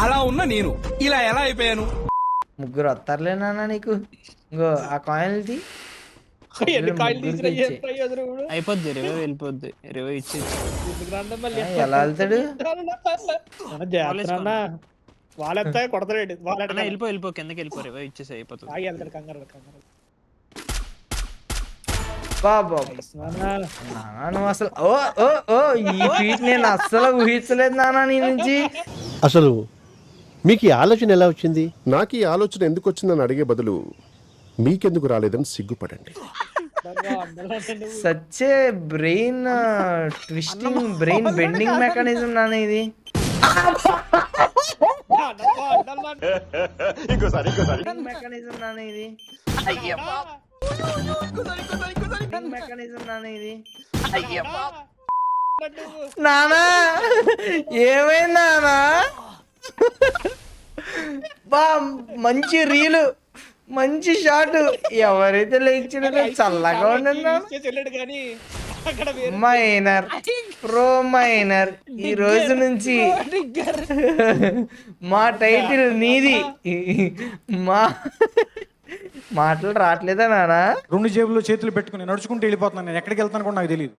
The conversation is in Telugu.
అలా ఉన్న నేను ఇలా ఎలా అయిపోయాను? ముగ్గురు వస్తారులే నాన్న నీకు. ఇంకో ఆ కాయిన్ది అయిపోద్ది రివైవ్ వెళ్ళిపోద్ది. రివైవ్ ఇచ్చి ఎలా వెళ్తాడు? వాళ్ళంతా కొడతాడు అన్న వెళ్ళిపో కిందకి వెళ్ళిపో. రివైవ్ ఇచ్చేసి అయిపోతుంది. వెళ్తాడు కంగారు బాబా నాన్న అసలు ఓ ఓ ఓ ఈ ఫీట్ నేను అస్సలు ఊహించలేదు నాన్న నీ నుంచి. అసలు మీకు ఈ ఆలోచన ఎలా వచ్చింది? నాకు ఈ ఆలోచన ఎందుకు వచ్చిందని అడిగే బదులు మీకెందుకు రాలేదని సిగ్గుపడండి. సచ్చే brain twisting brain bending mechanism నాన్న ఇది. మెకానిజం నాన్న ఇది. మెకానిజం నాన్న ఇది. నానా ఏమైంది నానా? బా మంచి రీలు మంచి షాట్. ఎవరైతే లేచినారో చల్లగా ఉండండి. కానీ మైనర్ ప్రో మైనర్ ఈ రోజు నుంచి మా టైటిల్ నీది. మా మాటలు రావట్లేదా నానా? 2 జేబుల్లో చేతులు పెట్టుకుని నడుచుకుంటూ వెళ్ళిపోతున్నాను. నేను ఎక్కడికి వెళ్తాను కూడా నాకు తెలియదు.